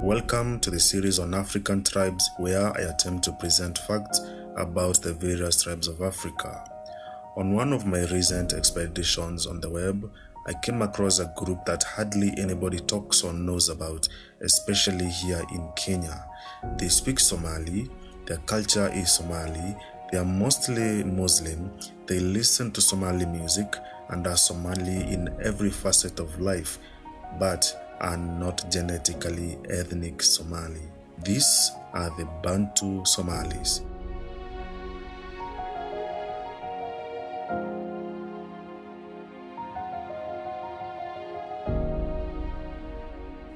Welcome to the series on African tribes, where I attempt to present facts about the various tribes of Africa. On one of my recent expeditions on the web, I came across a group that hardly anybody talks or knows about, especially here in Kenya. They speak Somali, their culture is Somali, they are mostly Muslim, they listen to Somali music and are Somali in every facet of life, but are not genetically ethnic Somali. These are the Bantu Somalis.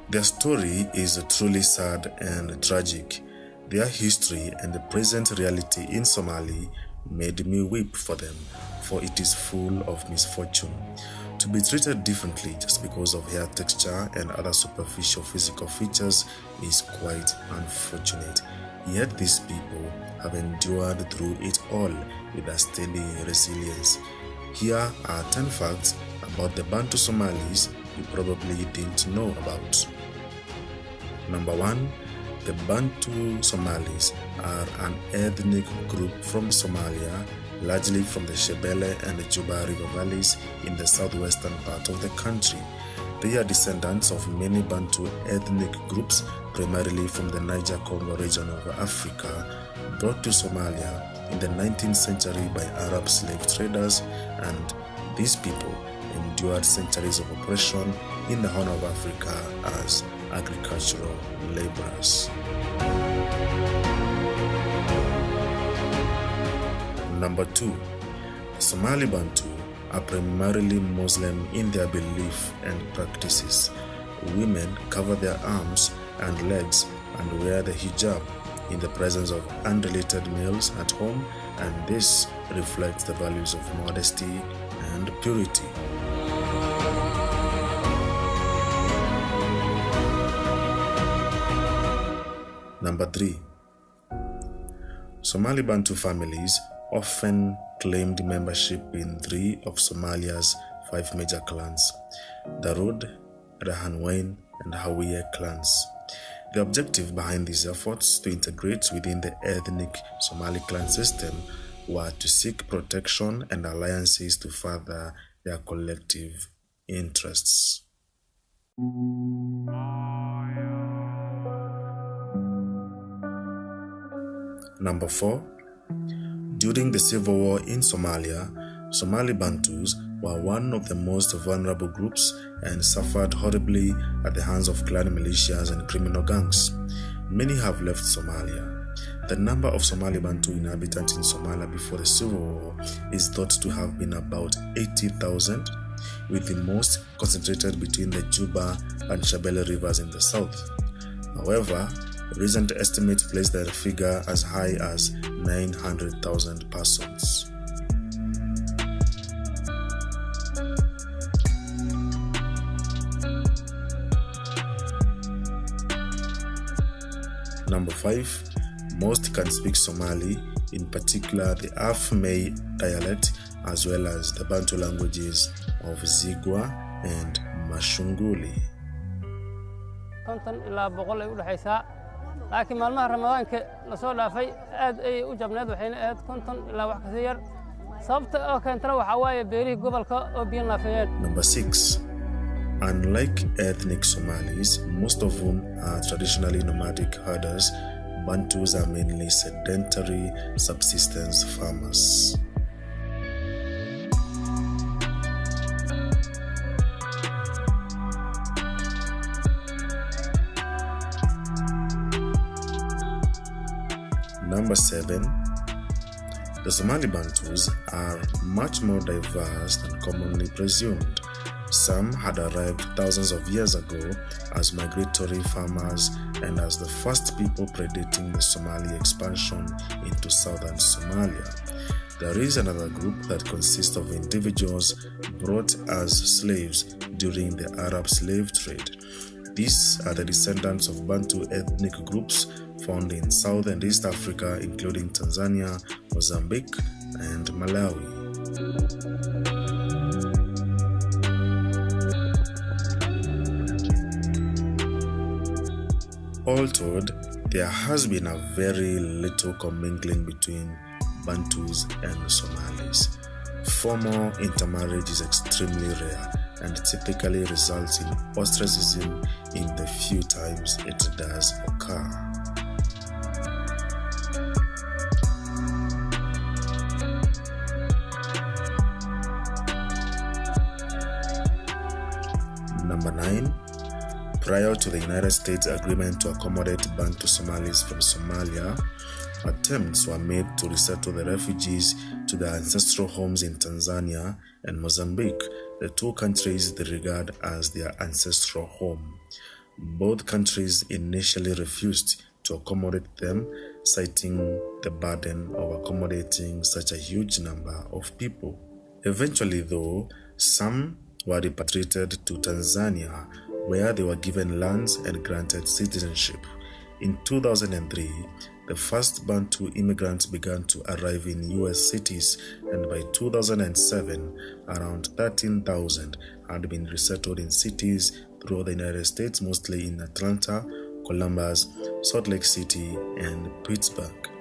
Their story is truly sad and tragic. Their history and the present reality in Somali made me weep for them, for it is full of misfortune. To be treated differently just because of hair texture and other superficial physical features is quite unfortunate. Yet these people have endured through it all with a steady resilience. Here are 10 facts about the Bantu Somalis you probably didn't know about. Number 1. The Bantu Somalis are an ethnic group from Somalia, largely from the Shebele and the Juba River valleys in the southwestern part of the country. They are descendants of many Bantu ethnic groups, primarily from the Niger-Congo region of Africa, brought to Somalia in the 19th century by Arab slave traders, and these people endured centuries of oppression in the Horn of Africa as agricultural laborers. Number 2. The Somali Bantu are primarily Muslim in their belief and practices. Women cover their arms and legs and wear the hijab in the presence of unrelated males at home, and this reflects the values of modesty and purity. Number 3. Somali Bantu families often claimed membership in 3 of Somalia's 5 major clans, the Rud, Rahanwein, and Hawiye clans. The objective behind these efforts to integrate within the ethnic Somali clan system were to seek protection and alliances to further their collective interests. Number 4. During the civil war in Somalia, Somali Bantus were one of the most vulnerable groups and suffered horribly at the hands of clan militias and criminal gangs. Many have left Somalia. The number of Somali Bantu inhabitants in Somalia before the civil war is thought to have been about 80,000, with the most concentrated between the Juba and Shebele rivers in the south. However, recent estimates place the figure as high as 900,000 persons. Number 5. Most can speak Somali, in particular the Afmei dialect, as well as the Bantu languages of Zigwa and Mashunguli. laakiin maalmaha ramadaanka la soo dhaafay aad ay u jabneed waxayna ahayd 50 ilaa wax ka yar sababta oo keentana waxa waaye beerihii gobolka oo biyo naafiyeen. Number 6. Unlike ethnic Somalis, most of whom are traditionally nomadic herders, Bantus are mainly sedentary subsistence farmers. Number 7. The Somali Bantus are much more diverse than commonly presumed. Some had arrived thousands of years ago as migratory farmers and as the first people predating the Somali expansion into southern Somalia. There is another group that consists of individuals brought as slaves during the Arab slave trade. These are the descendants of Bantu ethnic groups found in South and East Africa, including Tanzania, Mozambique, and Malawi. All told, there has been a very little commingling between Bantus and Somalis. Formal intermarriage is extremely rare and typically results in ostracism in the few times it does occur. Number 9. Prior to the United States agreement to accommodate Bantu Somalis from Somalia, attempts were made to resettle the refugees to their ancestral homes in Tanzania and Mozambique, the two countries they regard as their ancestral home. Both countries initially refused to accommodate them, citing the burden of accommodating such a huge number of people. Eventually, though, some were repatriated to Tanzania, where they were given lands and granted citizenship. In 2003, the first Bantu immigrants began to arrive in US cities, and by 2007, around 13,000 had been resettled in cities throughout the United States, mostly in Atlanta, Columbus, Salt Lake City, and Pittsburgh.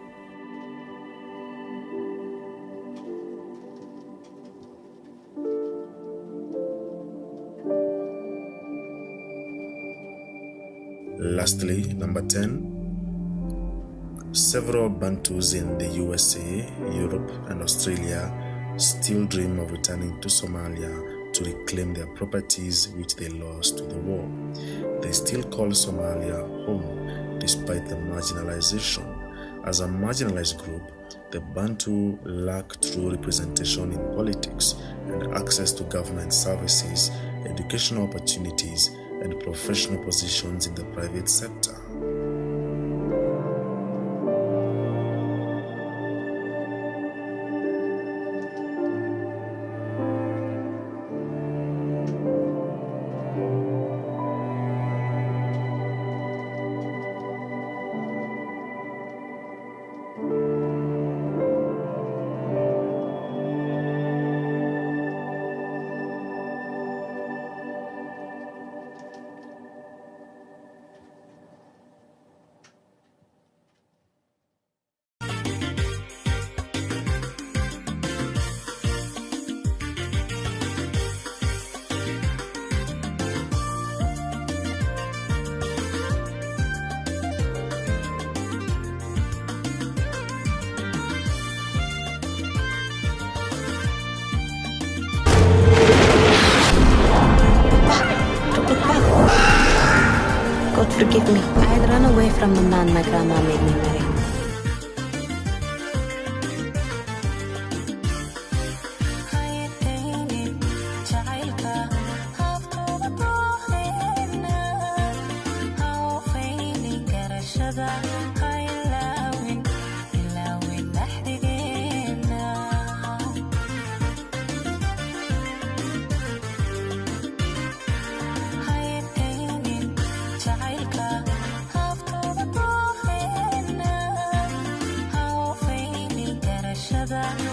Lastly, number 10. Several Bantus in the USA, Europe, and Australia still dream of returning to Somalia to reclaim their properties which they lost to the war. They still call Somalia home despite the marginalization. As a marginalized group, the Bantu lack true representation in politics and access to government services, educational opportunities, and professional positions in the private sector. God forgive me. I had run away from the man my grandma made me marry. together.